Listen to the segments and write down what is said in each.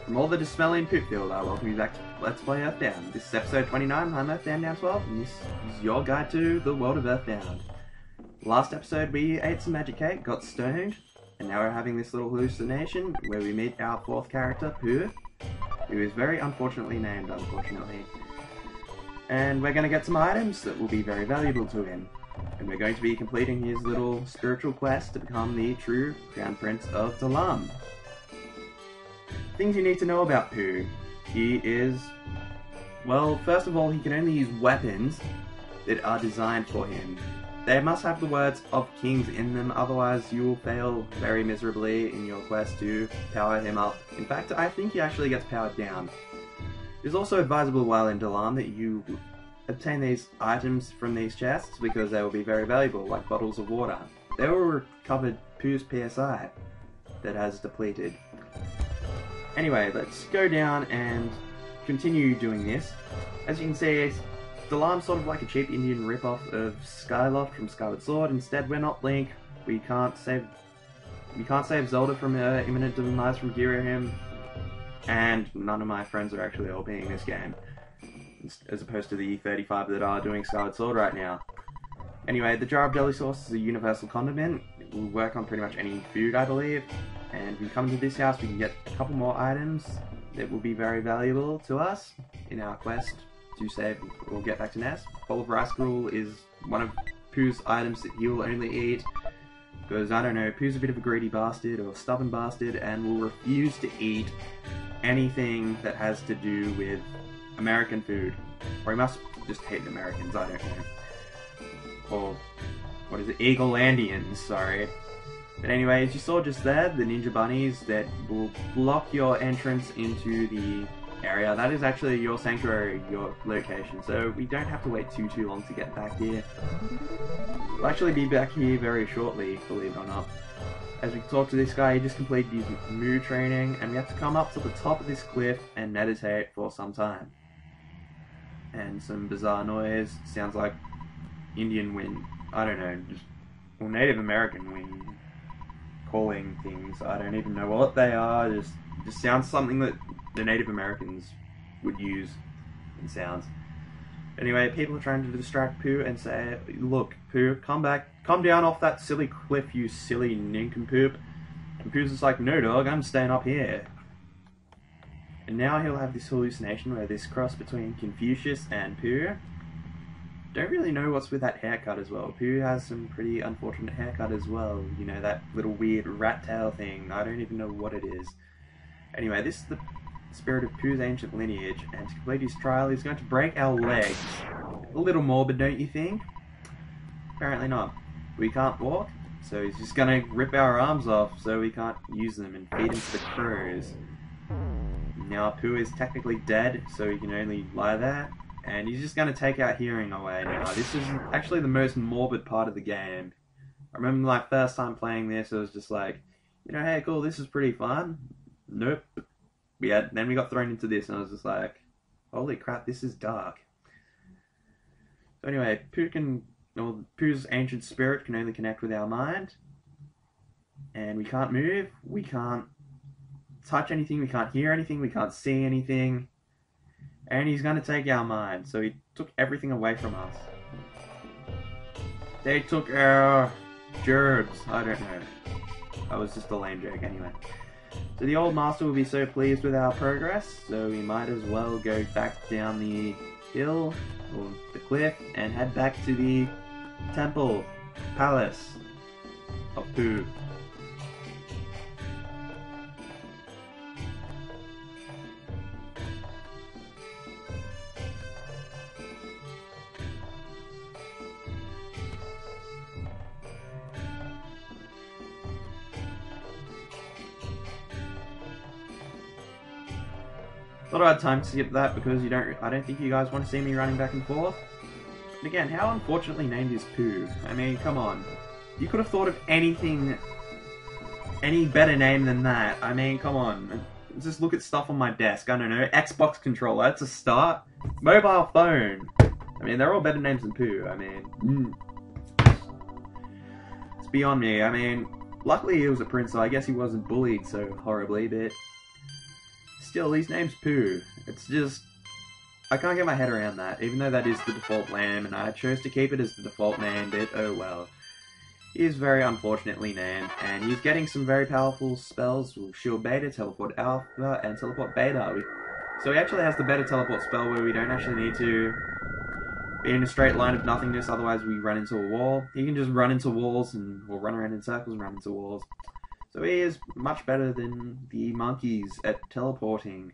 From all that is smelly in Poopfield, I welcome you back to Let's Play EarthBound. This is episode 29, I'm EarthBound Down 12, and this is your guide to the world of EarthBound. Last episode we ate some magic cake, got stoned, and now we're having this little hallucination where we meet our fourth character, Pooh, who is very unfortunately named, unfortunately. And we're going to get some items that will be very valuable to him. And we're going to be completing his little spiritual quest to become the true Crown Prince of Dalaam. Things you need to know about Pooh. He is, well, first of all, he can only use weapons that are designed for him. They must have the words of kings in them, otherwise you will fail very miserably in your quest to power him up. In fact, I think he actually gets powered down. It is also advisable while in Dalaam that you obtain these items from these chests because they will be very valuable, like bottles of water. They will recover Pooh's PSI that has depleted. Anyway, let's go down and continue doing this. As you can see, Dalaam's sort of like a cheap Indian rip-off of Skyloft from Skyward Sword. Instead, we're not Link. We can't save Zelda from imminent demise from Girahim, and none of my friends are actually LPing this game, as opposed to the E35 that are doing Skyward Sword right now. Anyway, the jar of jelly sauce is a universal condiment. It will work on pretty much any food, I believe. And when we come to this house, we can get a couple more items that will be very valuable to us in our quest to save or get back to Ness. Bowl of rice gruel is one of Pooh's items that he will only eat because, I don't know, Pooh's a bit of a greedy bastard or stubborn bastard and will refuse to eat anything that has to do with American food. Or he must just hate the Americans, I don't know. Or, what is it, Eaglelandians, sorry. But anyway, as you saw just there, the ninja bunnies that will block your entrance into the area. That is actually your sanctuary, your location, so we don't have to wait too long to get back here. We'll actually be back here very shortly, believe it or not. As we talk to this guy, he just completed his Moo training, and we have to come up to the top of this cliff and meditate for some time. And some bizarre noise, sounds like Indian wind, I don't know, just, well, Native American wind. Calling things, I don't even know what they are, just sounds something that the Native Americans would use in sounds. Anyway, people are trying to distract Pooh and say, look, Pooh, come down off that silly cliff, you silly nincompoop. And Pooh's just like, no dog, I'm staying up here. And now he'll have this hallucination where this cross between Confucius and Pooh. Don't really know what's with that haircut as well. Pooh has some pretty unfortunate haircut as well. You know, that little weird rat tail thing. I don't even know what it is. Anyway, this is the spirit of Pooh's ancient lineage, and to complete his trial, he's going to break our legs. A little morbid, don't you think? Apparently not. We can't walk, so he's just going to rip our arms off so we can't use them and feed them to the crows. Now, Pooh is technically dead, so he can only lie there. And he's just going to take our hearing away now. This is actually the most morbid part of the game. I remember my first time playing this, it was just like, you know, hey, cool, this is pretty fun. Nope. Then we got thrown into this, and I was just like, holy crap, this is dark. So anyway, Pooh's ancient spirit can only connect with our mind. And we can't move, we can't touch anything, we can't hear anything, we can't see anything. And he's going to take our mind, so he took everything away from us. They took our gerbs, I don't know. That was just a lame joke anyway. So the old master will be so pleased with our progress, so we might as well go back down the hill, or the cliff, and head back to the temple, palace of Pooh. Thought I had time to skip that because I don't think you guys want to see me running back and forth. But again, how unfortunately named is Pooh? I mean, come on. You could have thought of any better name than that. I mean, come on. Just look at stuff on my desk. I don't know. Xbox controller, that's a start. Mobile phone. I mean, they're all better names than Pooh. I mean, it's beyond me. I mean, luckily he was a prince, so I guess he wasn't bullied so horribly, but still, his name's Pooh. It's just... I can't get my head around that, even though that is the default name, and I chose to keep it as the default name, but oh well. He is very unfortunately named, and he's getting some very powerful spells with Shield Beta, Teleport Alpha, and Teleport Beta. So he actually has the better teleport spell where we don't actually need to be in a straight line of nothingness, otherwise we run into a wall. He can just run into walls, or run around in circles and run into walls. So he is much better than the monkeys at teleporting.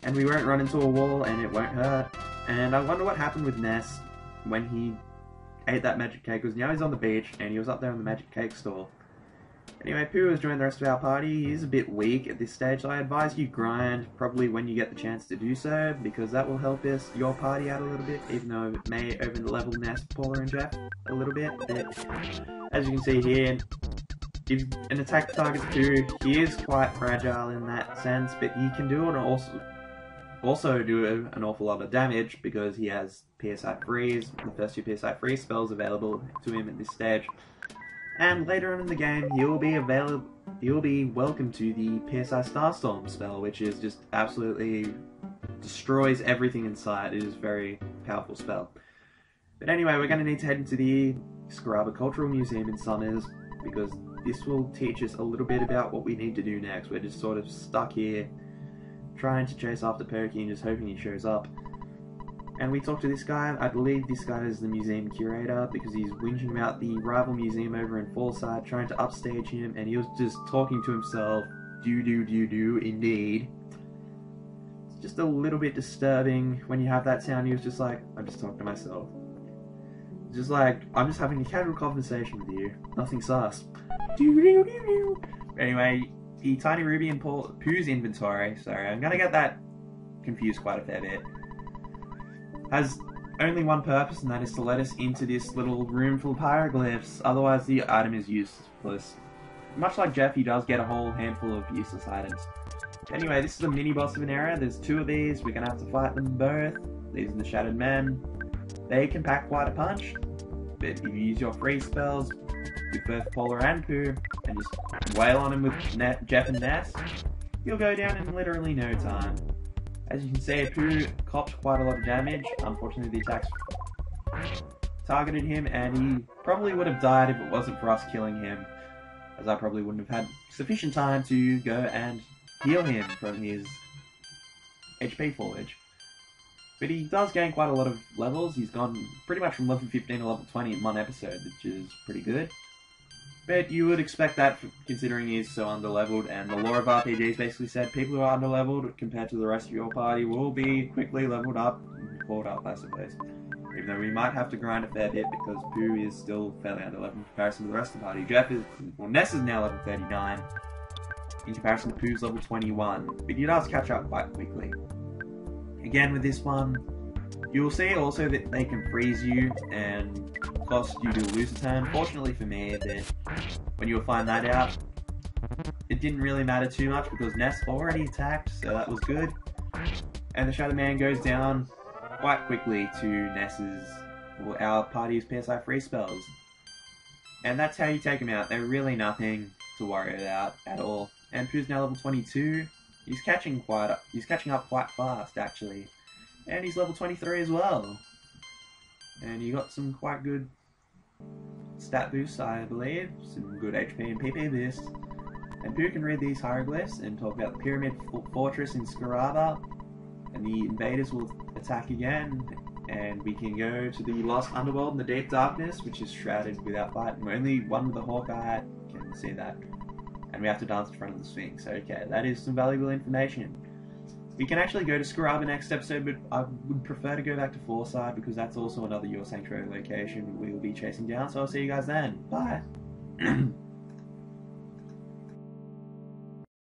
And we won't run into a wall, and it won't hurt. And I wonder what happened with Ness when he ate that magic cake, because now he's on the beach, and he was up there in the magic cake store. Anyway, Pooh has joined the rest of our party. He's a bit weak at this stage, so I advise you grind, probably when you get the chance to do so, because that will help your party out a little bit, even though it may over-level Ness, Paula, and Jeff a little bit. But as you can see here, if an attack targets Pooh, he is quite fragile in that sense, but he can do it also do an awful lot of damage because he has PSI Freeze, the first two PSI Freeze spells available to him at this stage. And later on in the game, he will be welcome to the PSI Starstorm spell, which is just absolutely destroys everything in sight. It is a very powerful spell. But anyway, we're going to need to head into the Scaraba Cultural Museum in Summers, because this will teach us a little bit about what we need to do next. We're just sort of stuck here, trying to chase after Perky and just hoping he shows up. And we talked to this guy. I believe this guy is the museum curator, because he's whinging about the rival museum over in Fallside, trying to upstage him, and he was just talking to himself. Do, indeed. It's just a little bit disturbing when you have that sound. He was just like, I'm just talking to myself. Just like, I'm just having a casual conversation with you. Nothing sus. Anyway, the Tiny Ruby and Pooh's inventory, sorry, I'm gonna get that confused quite a fair bit, has only one purpose, and that is to let us into this little room full of hieroglyphs. Otherwise the item is useless. Much like Jeff, he does get a whole handful of useless items. Anyway, this is a mini boss of an area. There's two of these. We're gonna have to fight them both. These are the Shattered Men. They can pack quite a punch, but if you use your free spells with both Polar and Pooh, and just wail on him with Jeff and Ness, you'll go down in literally no time. As you can see, Pooh copped quite a lot of damage. Unfortunately, the attacks targeted him, and he probably would have died if it wasn't for us killing him, as I probably wouldn't have had sufficient time to go and heal him from his HP foliage. But he does gain quite a lot of levels. He's gone pretty much from level 15 to level 20 in one episode, which is pretty good. But you would expect that considering he's so underleveled, and the lore of RPGs basically said people who are underleveled compared to the rest of your party will be quickly leveled up, caught up I suppose. Even though we might have to grind a fair bit because Pooh is still fairly underleveled in comparison to the rest of the party. Ness is now level 39 in comparison to Pooh's level 21, but he does catch up quite quickly. Again with this one, you will see also that they can freeze you and cost you to lose a turn. Fortunately for me, that when you'll find that out, it didn't really matter too much because Ness already attacked, so that was good. And the Shadow Man goes down quite quickly to Ness's, or our party's PSI free spells. And that's how you take him out. They're really nothing to worry about at all. And Pooh's now level 22. He's catching up quite fast actually. And he's level 23 as well. And he got some quite good stat boosts, I believe. Some good HP and PP boosts. And Pooh can read these hieroglyphs and talk about the Pyramid Fortress in Scaraba. And the invaders will attack again. And we can go to the Lost Underworld in the Deep Darkness, which is shrouded without fight. And only one with the Hawkeye can see that. And we have to dance in front of the Sphinx. Okay, that is some valuable information. We can actually go to Scaraba next episode, but I would prefer to go back to Fallside because that's also another Your Sanctuary location we will be chasing down. So I'll see you guys then. Bye!